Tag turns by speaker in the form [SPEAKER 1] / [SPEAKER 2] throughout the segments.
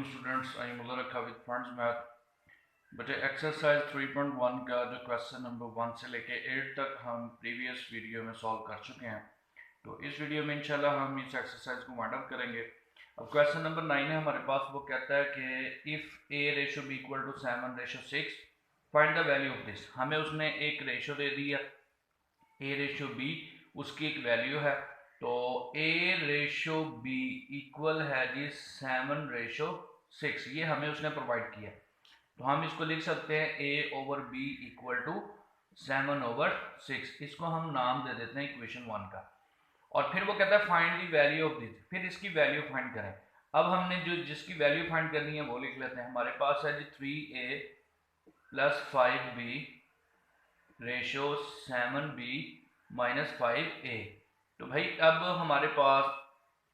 [SPEAKER 1] Assalamualaikum students, I am Mullah Rakha with Funds Math। बच्चे exercise 3.1 का जो question number 1 से लेके 8 तक हम प्रीवियस वीडियो में सॉल्व कर चुके हैं। तो इस वीडियो में इंशाल्लाह हम इस एक्सरसाइज को वाइंड अप करेंगे। अब क्वेश्चन नंबर 9 है हमारे पास, वो कहता है कि if A ratio B equal to 7 ratio 6 find the value of this. हमें उसने एक रेशो दे दिया ए रेशो बी, उसकी एक वैल्यू है। तो ए रेशो बी इक्वल है जी 7 रेशो 6, ये हमें उसने प्रोवाइड किया। तो हम इसको लिख सकते हैं A over B equal to 7 over 6। इसको हम नाम दे देते हैं इक्वेशन 1 का। और फिर वो कहता है find the value of this, फिर इसकी वैल्यू फाइंड करें। अब हमने जो जिसकी वैल्यू फाइंड करनी है वो लिख लेते हैं। हमारे पास है जी 3a plus 5b ratio 7b minus 5a। तो भाई अब हमारे पास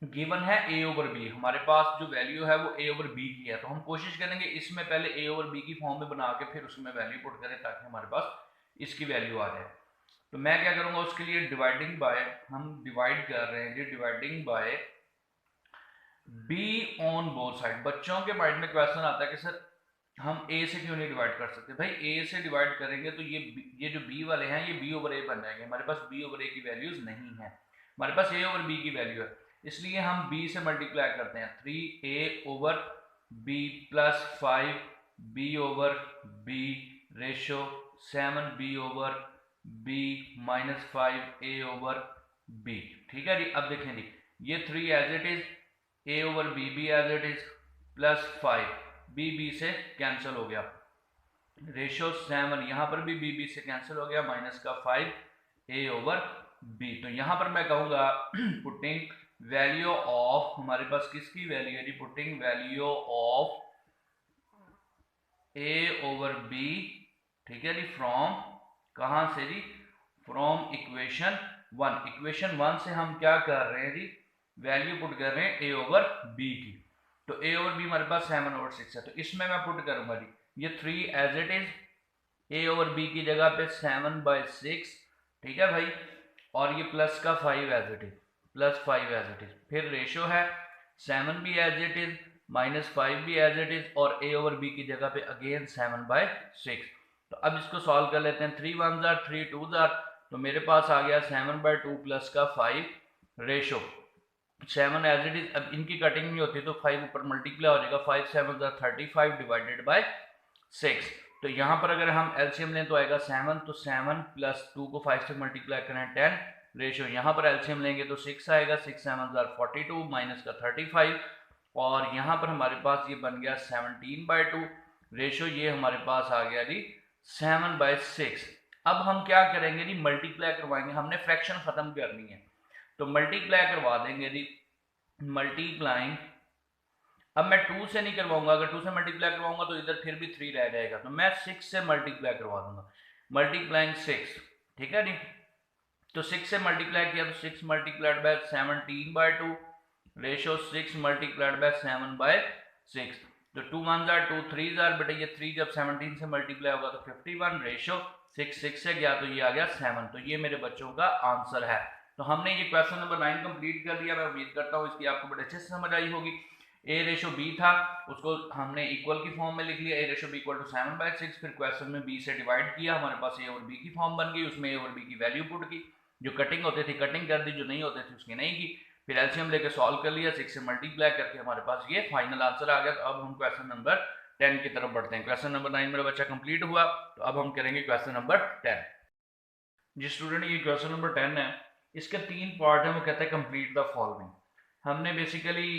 [SPEAKER 1] गिवन है a ओवर b, हमारे पास जो वैल्यू है वो a ओवर b की है। तो हम कोशिश करेंगे इसमें पहले a ओवर b की फॉर्म में बना के फिर उसमें वैल्यू पुट करें ताकि हमारे पास इसकी वैल्यू आ जाए। तो मैं क्या करूंगा उसके लिए डिवाइडिंग बाय, हम डिवाइड कर रहे हैं जी dividing by b on both side. बच्चों के माइंड में क्वेश्चन आता है कि सर हम a से क्यों नहीं डिवाइड कर सकते। भाई a से डिवाइड करेंगे तो ये जो b वाले हैं ये b ओवर a बन जाएंगे। हमारे पास b ओवर a की वैल्यूज नहीं है, हमारे पास a ओवर b की वैल्यू है, इसलिए हम b से मल्टीप्लाई करते हैं। 3a over b plus 5b over b ratio 7b over b minus 5a over b। ठीक है जी। अब देखें जी ये 3 as it is, a over b भी as it is, plus 5 b से कैंसिल हो गया, रेशो 7 यहाँ पर भी b से कैंसिल हो गया, माइनस का 5 a ओवर b। तो यहाँ पर मैं कहूँगा पुटिंग वैल्यू ऑफ, हमारे पास किसकी वैल्यू है जी, putting value of a over b। ठीक है जी, फ्रॉम कहाँ से जी, फ्रॉम इक्वेशन 1। इक्वेशन 1 से हम क्या कर रहे हैं जी, वैल्यू पुट कर रहे हैं a ओवर b की। तो a ओवर b हमारे पास 7 ओवर 6 है, तो इसमें मैं पुट करूंगा जी ये 3 as it is, a over b की जगह पे 7/6। ठीक है भाई, और ये प्लस का 5 as it is, plus 5 as it is, फिर रेशो है 7 भी एज इट इज, माइनस 5 भी एज इट इज, और a ओवर b की जगह पे अगेन 7/6। तो अब इसको सॉल्व कर लेते हैं। 3 1 जार 3 2 जार, तो मेरे पास आ गया 7/2 प्लस का 5 रेशो 7 एज इट इज। अब इनकी कटिंग नहीं होती तो 5 ऊपर मल्टीप्लाई हो जाएगा, 5 7 35 डिवाइडेड बाय 6। तो यहाँ पर अगर हम एलसीएम लें तो आएगा 7, तो 7 प्लस 2 को 5 से मल्टीप्लाई करें 10 रेशो, यहाँ पर एलसीएम लेंगे तो 6 आएगा, 6 7 42 माइनस का 35, और यहाँ पर हमारे पास ये बन गया 17/2 रेशो, ये हमारे पास आ गया जी 7/6। अब हम क्या करेंगे जी, मल्टीप्लाई करवाएंगे, हमने फ्रैक्शन खत्म करनी है तो मल्टीप्लाई करवा देंगे जी, मल्टीप्लाइंग। अब मैं 2 से नहीं करवाऊंगा, अगर 2 से मल्टीप्लाई करवाऊंगा तो इधर फिर भी 3 रह जाएगा, तो मैं 6 से मल्टीप्लाई करवा दूंगा, मल्टीप्लाइंग 6। ठीक है जी, तो 6 से मल्टीप्लाई किया तो 6 multiplied by 17/2 ratio 6 multiplied by 7/6। तो 2 1 जार 2 3 जार, बेटा ये 3 जब 17 से मल्टीप्लाई होगा तो 51 रेशो 6 6 से गया तो ये आ गया 7। तो ये मेरे बच्चों का आंसर है। तो हमने ये क्वेश्चन नंबर 9 कंप्लीट कर दिया। मैं उम्मीद करता हूँ इसकी आपको बड़े अच्छे से समझ आई होगी। a रेशो b था, उसको हमने इक्वल की फॉर्म में लिख लिया, a ratio b equal to 7/6। फिर क्वेश्चन में b से डिवाइड किया, हमारे पास a और b की फॉर्म बन गई, उसमें a और b की वैल्यू पुट की, जो कटिंग होते थे कटिंग कर दी, जो नहीं होते थे उसकी नहीं की। फिर एलसीएम लेके सॉल्व कर लिया, 6 से मल्टीप्लाई करके हमारे पास ये फाइनल आंसर आ गया। तो अब हम क्वेश्चन नंबर 10 की तरफ बढ़ते हैं। क्वेश्चन नंबर 9 मेरा बच्चा कंप्लीट हुआ, तो अब हम करेंगे क्वेश्चन नंबर 10। जिस स्टूडेंट ये क्वेश्चन नंबर 10 है, इसके 3 पार्ट है। वो कहता है कंप्लीट द फॉलोइंग। हमने बेसिकली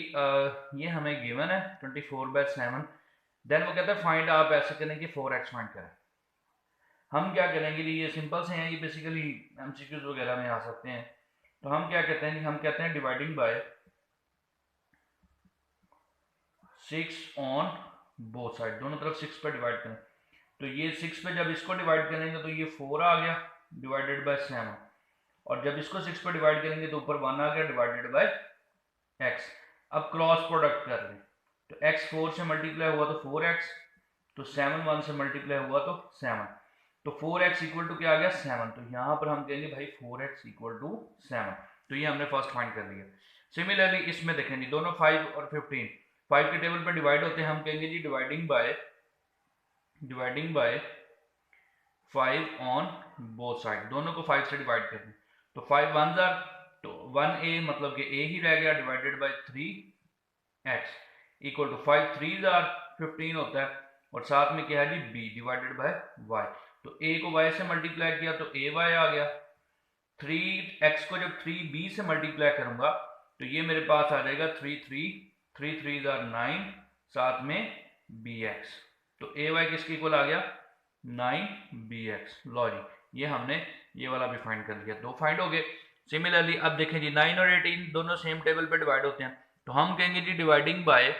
[SPEAKER 1] ये हमें गिवन है 24/7। देन वो कहता है फाइंड, आप ऐसे करें कि 4x फाइंड करें। हम क्या करेंगे, ये सिंपल से हैं, ये बेसिकली एमसीक्यूज वगैरह में आ सकते हैं। तो हम क्या कहते हैं, हम कहते हैं dividing by 6 on both side, दोनों तरफ 6 पे डिवाइड करें। तो ये 6 पे जब इसको डिवाइड करेंगे तो ये 4 आ गया डिवाइडेड बाय 7, और जब इसको 6 पे डिवाइड करेंगे तो ऊपर 1 आ गया डिवाइडेड बाय x। अब क्रॉस प्रोडक्ट कर लें, तो x 4 से मल्टीप्लाई हुआ तो 4x, तो 7 1 से मल्टीप्लाई हुआ तो 7, तो 4x इक्वल टू क्या आ गया 7। तो यहाँ पर हम कहेंगे भाई 4x इक्वल टू 7। तो ये हमने फर्स्ट फाइंड कर लिया। सिमिलरली इसमें देखें जी, दोनों 5 और 15, 5 के टेबल पे डिवाइड होते हैं, हम कहेंगे जी dividing by 5 on both side, दोनों को 5 से डिवाइड करते हैं। तो 5 1 जार, तो 1a मतलब कि a ही रह गया, divided by 3x equal to 5 3 जार 15 होता है, और साथ में क्या है जी b डिवाइडेड बाय y। तो a को y से मल्टीप्लाई किया तो ay आ गया, 3x को जब 3b से मल्टीप्लाई करूंगा तो ये मेरे पास आ जाएगा 3 3 जार 9, साथ में bx। तो ay किसके इक्वल आ गया 9bx। लो जी ये हमने ये वाला भी फाइंड कर लिया, दो फाइंड हो गए। सिमिलरली अब देखें जी 9 और 18 दोनों सेम टेबल पे डिवाइड होते हैं, तो हम कहेंगे जी डिवाइडिंग बाय,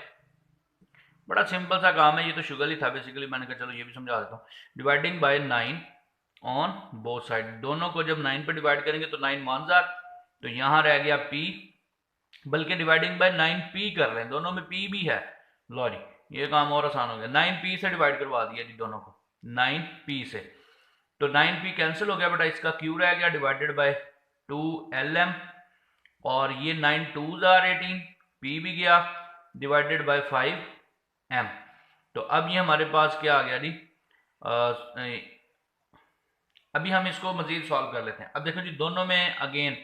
[SPEAKER 1] बड़ा सिंपल सा काम है, ये तो शुगर ही था बेसिकली, मैंने कहा चलो ये भी समझा देता हूँ। Dividing by 9 on both side, दोनों को जब 9 पे डिवाइड करेंगे तो 9 1 जार, तो यहाँ रह गया p, बल्कि डिवाइडिंग बाय 9p कर रहे हैं, दोनों में p भी है। लो जी ये काम और आसान हो गया, 9p से डिवाइड करवा दिया जी दोनों को 9p से, तो 9p कैंसिल हो गया बेटा, इसका q रह गया डिवाइडेड बाय 2lm, और ये 9 2 जार 18, p भी गया डिवाइडेड बाय 5m। तो अब ये हमारे पास क्या आ गया जी, अभी हम इसको मजीद सॉल्व कर लेते हैं। अब देखो जी दोनों में अगेन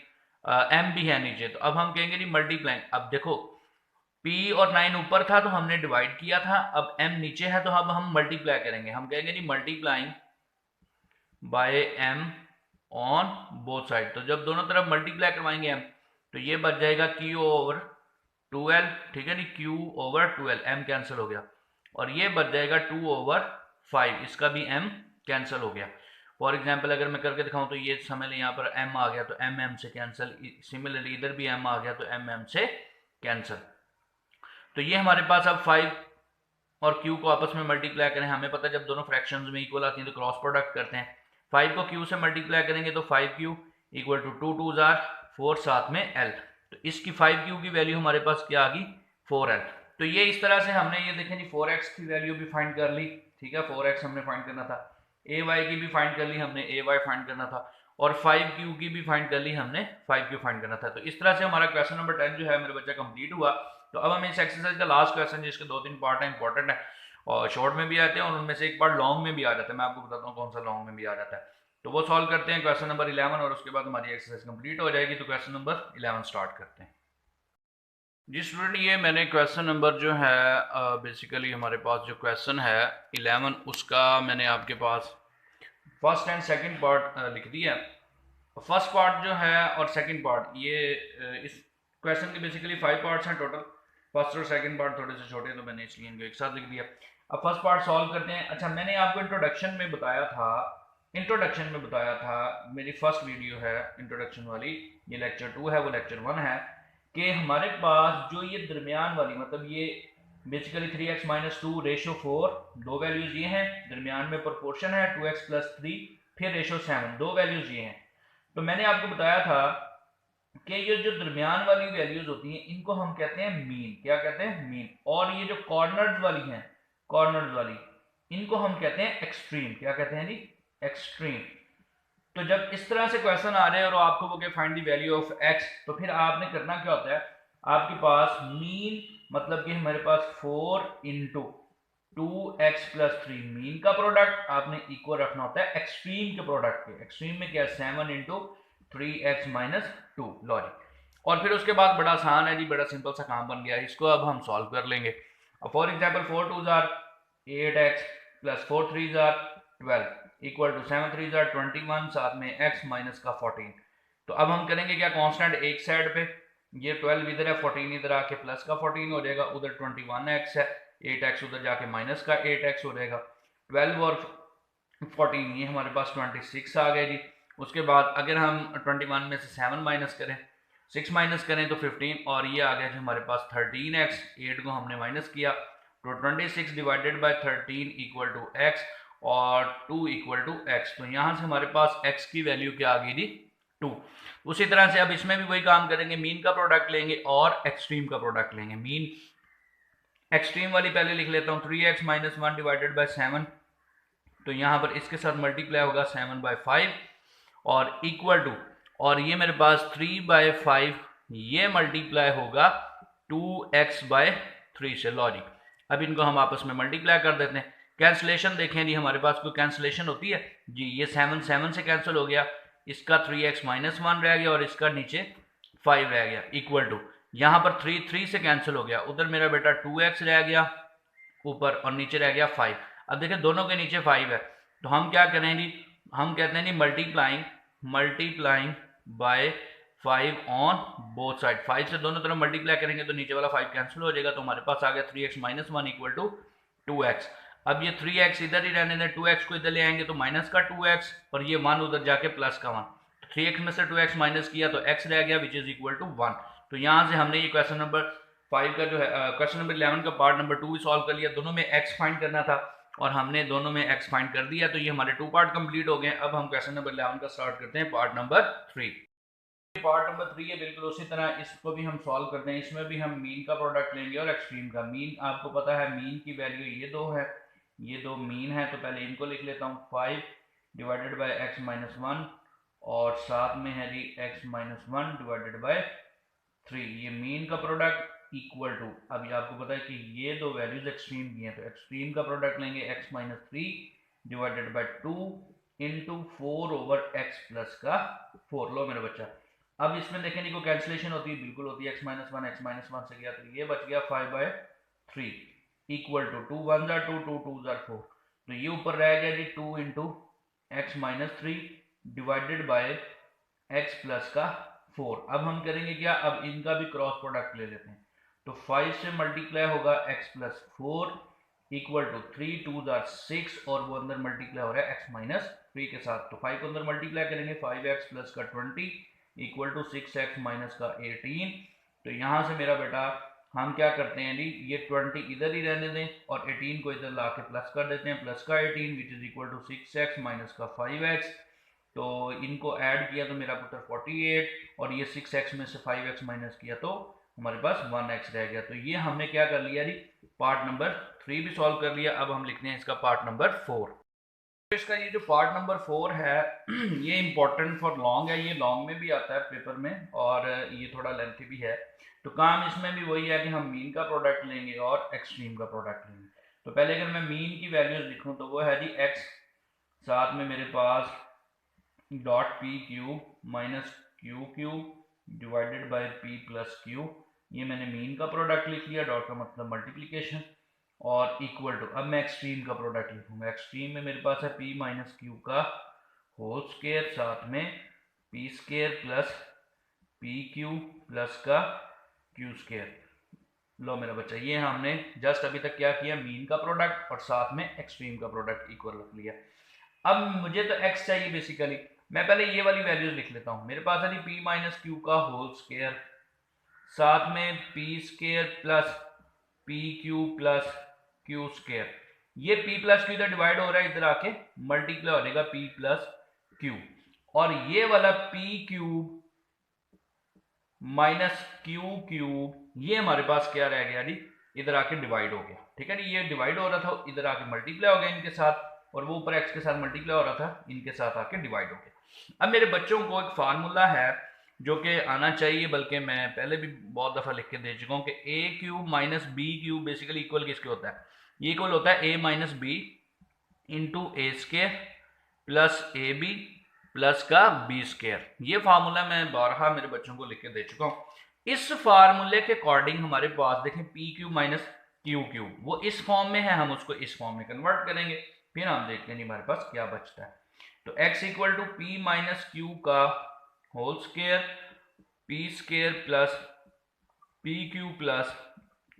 [SPEAKER 1] m भी है नीचे, तो अब हम कहेंगे जी मल्टीप्लाइंग, अब देखो p और 9 ऊपर था तो हमने डिवाइड किया था, अब m नीचे है तो अब हम मल्टीप्लाई करेंगे, हम कहेंगे जी multiplying by m on both side. तो जब दोनों तरफ मल्टीप्लाई करवाएंगे m, तो ये बच जाएगा q ओवर 12, ठीक है जी, q ओवर 12, m कैंसिल हो गया, और ये बच जाएगा 2 ओवर 5, इसका भी m कैंसिल हो गया। फॉर एग्जाम्पल अगर मैं करके दिखाऊं तो ये समझ लें यहाँ पर m आ गया तो m से कैंसिल, सिमिलरली इधर भी m आ गया तो m से कैंसिल। तो ये हमारे पास अब 5 और q को आपस में मल्टीप्लाई करें, हमें पता है जब दोनों फ्रैक्शंस में इक्वल आती हैं तो क्रॉस प्रोडक्ट करते हैं, 5 को q से मल्टीप्लाई करेंगे तो 5q इक्वल टू 2 2 जार 4, साथ में l, तो इसकी 5q की वैल्यू हमारे पास क्या आ गई 4l। तो ये इस तरह से हमने ये देखें जी 4x की वैल्यू भी फाइंड कर ली, ठीक है, 4x हमने फाइंड करना था, ay की भी फाइंड कर ली हमने, ay फाइंड करना था, और 5q की भी फाइंड कर ली हमने, 5q फाइंड करना था। तो इस तरह से हमारा क्वेश्चन नंबर 10 जो है मेरे बच्चा कंप्लीट हुआ। तो अब हम इस एक्सरसाइज का लास्ट क्वेश्चन, जिसके 2-3 पार्ट है, इंपॉर्टेंट है और शॉर्ट में भी आते हैं, और उनमें से एक पार्ट लॉन्ग में भी आ जाता है, मैं आपको बताता हूँ कौन सा लॉन्ग में भी आ जाता है। तो वो सॉल्व करते हैं क्वेश्चन नंबर 11, और उसके बाद हमारी एक्सरसाइज कंप्लीट हो जाएगी। तो क्वेश्चन नंबर 11 स्टार्ट करते हैं जी स्टूडेंट। ये मैंने क्वेश्चन नंबर जो है बेसिकली हमारे पास जो क्वेश्चन है 11, उसका मैंने आपके पास फर्स्ट एंड सेकंड पार्ट लिख दिया। फर्स्ट पार्ट जो है और सेकंड पार्ट, ये इस क्वेश्चन के बेसिकली 5 पार्ट्स हैं टोटल, फर्स्ट और सेकंड पार्ट थोड़े से छोटे हैं तो मैंने इसलिए इनको एक साथ लिख दिया। अब फर्स्ट पार्ट सॉल्व करते हैं। अच्छा, मैंने आपको इंट्रोडक्शन में बताया था, मेरी फर्स्ट वीडियो है इंट्रोडक्शन वाली, ये लेक्चर 2 है, वो लेक्चर 1 है, कि हमारे पास जो ये दरमियान वाली, मतलब ये बेसिकली 3x - 2 रेशो 4, दो वैल्यूज ये हैं, दरमियान में प्रोपोर्शन है 2x + 3, फिर रेशो 7, दो वैल्यूज ये हैं। तो मैंने आपको बताया था कि ये जो दरमियान वाली वैल्यूज होती हैं इनको हम कहते हैं मीन, क्या कहते हैं मीन, और ये जो कॉर्नर्स वाली हैं, कॉर्नर्स वाली, इनको हम कहते हैं एक्सट्रीम, क्या कहते हैं जी एक्सट्रीम। तो जब इस तरह से क्वेश्चन आ रहे हैं और आपको वो find the value of x, तो फिर आपने करना क्या होता है, आपके पास मीन मतलब कि हमारे पास 4 × 2x + 3 मीन का प्रोडक्ट आपने इक्वल रखना होता है एक्सट्रीम के प्रोडक्ट के। एक्सट्रीम में क्या है 7 × 3x - 2 लॉजिक। और फिर उसके बाद बड़ा आसान है जी, बड़ा सिंपल सा काम बन गया है, इसको अब हम सॉल्व कर लेंगे। अब फॉर एग्जांपल 4 2 जार 8x + 4 3 जार 12 इक्वल टू 7 3 जार 21, साथ में x माइनस का 14। तो अब हम करेंगे क्या, कांस्टेंट एक साइड पे, ये 12 इधर है, 14 इधर आके प्लस का 14 हो जाएगा, उधर 21x है, 8x उधर जाके माइनस का 8x हो जाएगा, 12 और 14 ये हमारे पास 26 आ गए जी। उसके बाद अगर हम 21 में से 7 माइनस करें, 6 माइनस करें तो 15, और ये आ गया जी हमारे पास 13x, 8 को हमने माइनस किया, तो 26 divided by 13 equal to x, और 2 इक्वल टू x। तो यहाँ से हमारे पास x की वैल्यू क्या आ गई जी 2। उसी तरह से अब इसमें भी वही काम करेंगे, मीन का प्रोडक्ट लेंगे और एक्सट्रीम का प्रोडक्ट लेंगे। मीन एक्सट्रीम वाली पहले लिख लेता हूँ, 3x - 1 डिवाइडेड बाय 7, तो यहाँ पर इसके साथ मल्टीप्लाई होगा 7/5, और इक्वल टू, और ये मेरे पास 3/5, ये मल्टीप्लाई होगा 2x/, 3 से लॉजिक। अब इनको हम आपस में मल्टीप्लाई कर देते हैं। कैंसलेशन देखें जी, हमारे पास कोई कैंसलेशन होती है जी, ये 7 7 से कैंसिल हो गया, इसका 3x माइनस 1 रह गया और इसका नीचे 5 रह गया, इक्वल टू यहाँ पर 3 3 से कैंसिल हो गया, उधर मेरा बेटा 2x रह गया ऊपर और नीचे रह गया 5। अब देखिए दोनों के नीचे 5 है, तो हम क्या करें जी, हम कहते हैं जी multiplying by 5 on both side. 5 से दोनों तरफ मल्टीप्लाई करेंगे तो नीचे वाला 5 कैंसिल हो जाएगा, तो हमारे पास आ गया 3x minus 1 equal to 2x। अब ये 3x इधर ही रहने दें, 2x को इधर ले आएंगे तो माइनस का 2x और ये 1 उधर जाके प्लस का 1, 3x में से 2x माइनस किया तो x रह गया विच इज इक्वल टू 1। तो यहाँ से हमने ये क्वेश्चन नंबर 5 का जो है क्वेश्चन नंबर 11 का पार्ट नंबर 2 भी सॉल्व कर लिया। दोनों में x फाइंड करना था और हमने दोनों में x फाइंड कर दिया, तो ये हमारे 2 पार्ट कंप्लीट हो गए। अब हम क्वेश्चन नंबर 11 का स्टार्ट करते हैं पार्ट नंबर 3। पार्ट नंबर 3 है, बिल्कुल उसी तरह इसको भी हम सॉल्व करते हैं। इसमें भी हम मीन का प्रोडक्ट लेंगे और एक्सट्रीम का। मीन आपको पता है, मीन की वैल्यू ये दो है, ये दो मीन है, तो पहले इनको लिख लेता हूँ 5 डिवाइडेड बाय x माइनस 1 और साथ में है जी x माइनस 1 डिवाइडेड बाय 3, ये मीन का प्रोडक्ट इक्वल टू, अभी आपको पता है कि ये दो वैल्यूज एक्सट्रीम की हैं, तो एक्सट्रीम का प्रोडक्ट लेंगे x minus 3 divided bye 2 into 4 over x plus का 4। लो मेरा बच्चा, अब इसमें देखें नहीं कोई कैंसिलेशन होती है, बिल्कुल होती है, x माइनस 1 से गया तो ये बच गया 5 बाय 3 इक्वल टू 2 1 जार 2 2 2 जार 4, तो ये ऊपर रह गया जी 2 into X minus 3 divided by x plus का 4। अब हम करेंगे क्या, अब इनका भी क्रॉस प्रोडक्ट ले लेते हैं, तो 5 से मल्टीप्लाई होगा x प्लस 4 इक्वल टू 3 2 जार 6 और वो अंदर मल्टीप्लाई हो रहा है x माइनस 3 के साथ, तो 5 को अंदर मल्टीप्लाई करेंगे 5x प्लस का 20 इक्वल टू 6x माइनस का 18। तो यहाँ से मेरा बेटा हम क्या करते हैं जी, ये 20 इधर ही रहने दें और 18 को इधर ला के प्लस कर देते हैं, प्लस का 18 which is equal to 6x minus का 5x। तो इनको ऐड किया तो मेरा पुत्र 48 और ये 6x में से 5x माइनस किया तो हमारे पास 1x रह गया। तो ये हमने क्या कर लिया जी, पार्ट नंबर 3 भी सॉल्व कर लिया। अब हम लिखते हैं इसका पार्ट नंबर 4। इसका ये जो पार्ट नंबर 4 है ये इंपॉर्टेंट फॉर लॉन्ग है, ये लॉन्ग में भी आता है पेपर में और ये थोड़ा लेंथी भी है। तो काम इसमें भी वही है कि हम मीन का प्रोडक्ट लेंगे और एक्सट्रीम का प्रोडक्ट लेंगे। तो पहले अगर मैं मीन की वैल्यूज लिखूं तो वो है जी x, साथ में मेरे पास dot P cube minus Q cube divided by P plus Q, ये मैंने मीन का प्रोडक्ट लिख लिया, डॉट का मतलब मल्टीप्लीकेशन, और इक्वल टू, अब मैं एक्सट्रीम का प्रोडक्ट लिखूंगा। एक्सट्रीम में मेरे पास है p माइनस क्यू का होल स्क्वायर साथ में p square plus P Q plus का क्यू स्क्वायर। लो मेरा बच्चा, ये हमने जस्ट अभी तक क्या किया, मीन का प्रोडक्ट और साथ में एक्सट्रीम का प्रोडक्ट इक्वल रख लिया। अब मुझे तो x चाहिए बेसिकली, मैं पहले ये वाली वैल्यूज लिख लेता हूँ। मेरे पास है जी p माइनस क्यू का होल स्क्वायर साथ में p square plus P Q plus Q square, ये p प्लस क्यू इधर डिवाइड हो रहा है, इधर आके मल्टीप्लाई हो जाएगा p प्लस क्यू, और ये वाला p cube minus Q cube ये हमारे पास क्या रह गया जी, इधर आके डिवाइड हो गया। ठीक है जी, ये डिवाइड हो रहा था, इधर आके मल्टीप्लाई हो गया इनके साथ, और वो ऊपर x के साथ मल्टीप्लाई हो रहा था, इनके साथ आके डिवाइड हो गया। अब मेरे बच्चों को एक फार्मूला है जो कि आना चाहिए, बल्कि मैं पहले भी बहुत दफ़ा लिख के दे चुका हूँ कि A cube minus B cube basically equal किसके होता है, ये इक्वल होता है A minus B into A square plus A B plus का बी स्क्वायर। ये फार्मूला मैं बारहा मेरे बच्चों को लिख के दे चुका हूँ। इस फार्मूले के अकॉर्डिंग हमारे पास देखें P cube minus Q cube वो इस फॉर्म में है, हम उसको इस फॉर्म में कन्वर्ट करेंगे, फिर हम देखते हैं हमारे पास क्या बचता है। तो x equal to P minus Q का whole square P square plus P Q plus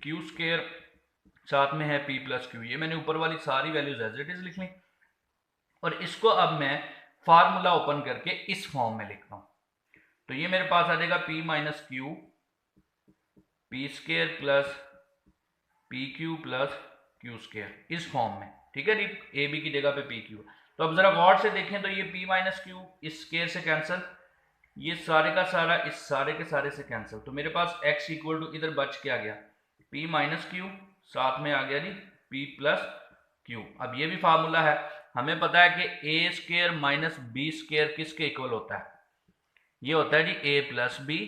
[SPEAKER 1] Q square साथ में है p प्लस क्यू, ये मैंने ऊपर वाली सारी वैल्यूज एज इट इज लिख ली, और इसको अब मैं फार्मूला ओपन करके इस फॉर्म में लिखता हूं। तो ये मेरे पास आ जाएगा p minus Q P square plus P Q plus Q square इस फॉर्म में। ठीक है जी, ए बी की जगह पे पी क्यू। तो अब जरा गौर से देखें तो ये p माइनस क्यू इस स्क्वायर से कैंसिल, ये सारे का सारा इस सारे के सारे से कैंसिल, तो मेरे पास x इक्वल टू इधर बच क्या गया p माइनस क्यू, साथ में आ गया जी p प्लस क्यू। अब ये भी फार्मूला है, हमें पता है कि ए स्क्वायर माइनस बी स्क्वायर किसके इक्वल होता है, ये होता है जी a प्लस बी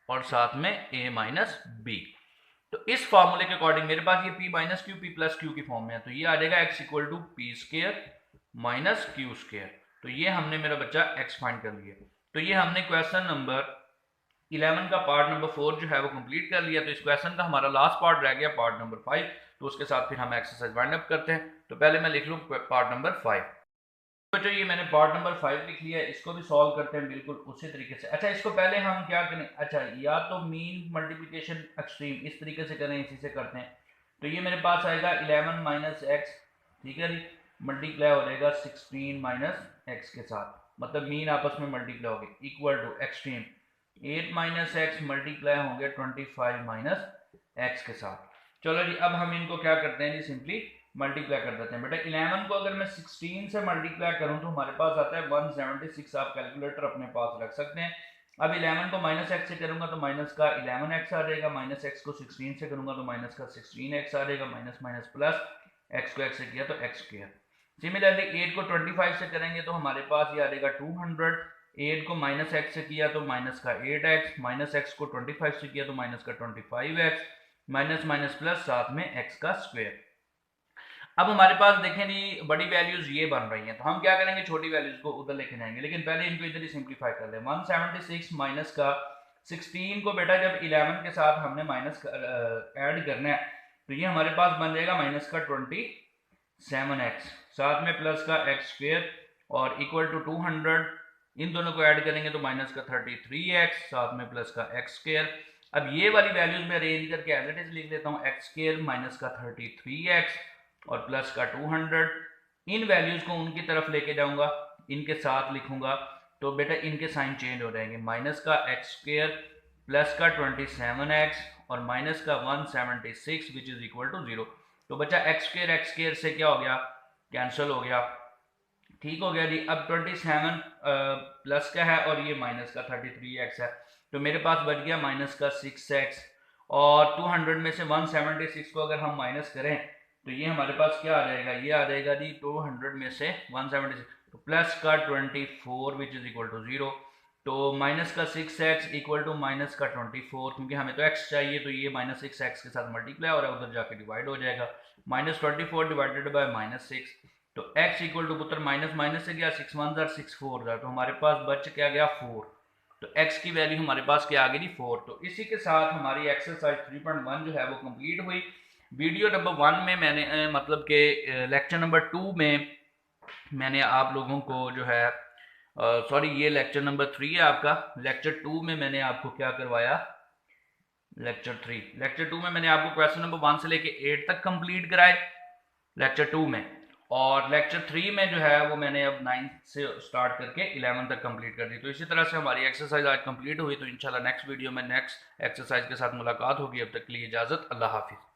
[SPEAKER 1] और साथ में a माइनस बी। तो इस फार्मूले के अकॉर्डिंग मेरे पास ये p minus Q P plus Q की फॉर्म में है, तो ये आ जाएगा x equal to P square minus Q square. तो ये हमने मेरा बच्चा x फाइंड कर लिया। तो ये हमने क्वेश्चन नंबर 11 का पार्ट नंबर 4 जो है वो कंप्लीट कर लिया। तो इस क्वेश्चन का हमारा लास्ट पार्ट रह गया पार्ट नंबर 5, तो उसके साथ फिर हम एक्सरसाइज वाइंड अप करते हैं। तो पहले मैं लिख लूँ पार्ट नंबर 5। बच्चों ये मैंने पार्ट नंबर 5 लिख लिया है, इसको भी सॉल्व करते हैं बिल्कुल उसी तरीके से। अच्छा इसको पहले हम क्या करें, अच्छा या तो मीन मल्टीप्लिकेशन एक्सट्रीम इस तरीके से करें, इसी से करते हैं। तो ये मेरे पास आएगा 11 माइनस एक्स, ठीक है जी, मल्टीप्लाई हो जाएगा 16 माइनस एक्स के साथ, मतलब मीन आपस में मल्टीप्लाई हो गए, equal to extreme 8 minus X multiply होंगे 25 माइनस एक्स के साथ। चलो जी अब हम इनको क्या करते हैं जी, सिंपली मल्टीप्लाई कर देते हैं। बेटा 11 को अगर मैं 16 से मल्टीप्लाई करूं तो हमारे पास आता है 176। आप कैलकुलेटर अपने पास रख सकते हैं। अब 11 को माइनस एक्स से करूंगा तो माइनस का 11x आ जाएगा, माइनस एक्स को 16 से करूंगा तो माइनस का 16x आ जाएगा, माइनस माइनस प्लस, एक्स को एक्स से किया तो एक्स स्क्वायर। सिमिलरली 8 को 25 से करेंगे तो हमारे पास ये आ जाएगा 200। 8 को माइनस एक्स से किया तो माइनस का 8x, माइनस एक्स को 25 से किया तो माइनस का 25x, माइनस माइनस प्लस साथ में एक्स का स्क्वायर। अब हमारे पास देखें जी बड़ी वैल्यूज ये बन रही हैं, तो हम क्या करेंगे, छोटी वैल्यूज को उधर लेके जाएंगे, लेकिन पहले इनको इधर ही सिंप्लीफाई कर लें। 176 माइनस का 16 को बेटा जब 11 के साथ हमने माइनस ऐड करना है तो ये हमारे पास बन जाएगा माइनस का 27x, साथ में प्लस का एक्स स्क्वायर और इक्वल टू 200। इन दोनों को ऐड करेंगे तो माइनस का 33x, साथ में प्लस का एक्स स्क्वायर। अब ये वाली वैल्यूज में अरेंज करके एज इट इज लिख देता हूँ, एक्स स्क्वायर माइनस का 33x और प्लस का 200। इन वैल्यूज को उनकी तरफ लेके जाऊंगा, इनके साथ लिखूंगा तो बेटा इनके साइन चेंज हो जाएंगे, माइनस का एक्स स्क्वायर प्लस का 27x और माइनस का 176 विच इज इक्वल टू 0। तो बच्चा एक्स स्क्वायर से क्या हो गया, कैंसिल हो गया, ठीक हो गया जी। अब 27 प्लस का है और ये माइनस का 33x है, तो मेरे पास बच गया माइनस का 6x और 200 में से 176 को अगर हम माइनस करें तो ये हमारे पास क्या आ जाएगा, ये आ जाएगा जी 200 में से 176 तो प्लस का 24 विच इज इक्वल टू 0। तो माइनस का 6x इक्वल टू माइनस का 24, क्योंकि हमें तो x चाहिए तो ये माइनस 6x के साथ मल्टीप्लाई हो रहा है, उधर जाके डिवाइड हो जाएगा, माइनस 24 डिवाइडेड बाय माइनस 6। तो x इक्वल टू पुत्र माइनस माइनस से गया 6 1 जार 6 4 जार, तो हमारे पास बच क्या गया 4। तो x की वैल्यू हमारे पास क्या आ गई 4। तो इसी के साथ हमारी एक्सरसाइज 3.1 जो है वो कंप्लीट हुई। वीडियो नंबर 1 में मैंने मतलब कि लेक्चर नंबर 2 में मैंने आप लोगों को जो है सॉरी ये लेक्चर नंबर 3 है आपका, लेक्चर 2 में मैंने आपको क्या करवाया, लेक्चर 2 में मैंने आपको क्वेश्चन नंबर 1 से लेके 8 तक कंप्लीट कराए लेक्चर 2 में, और लेक्चर 3 में जो है वो मैंने अब 9 से स्टार्ट करके 11 तक कंप्लीट कर दी। तो इसी तरह से हमारी एक्सरसाइज आज कंप्लीट हुई। तो इंशाल्लाह नेक्स्ट वीडियो में नेक्स्ट एक्सरसाइज के साथ मुलाकात होगी। अब तक के लिए इजाज़त, अल्लाह हाफिज़।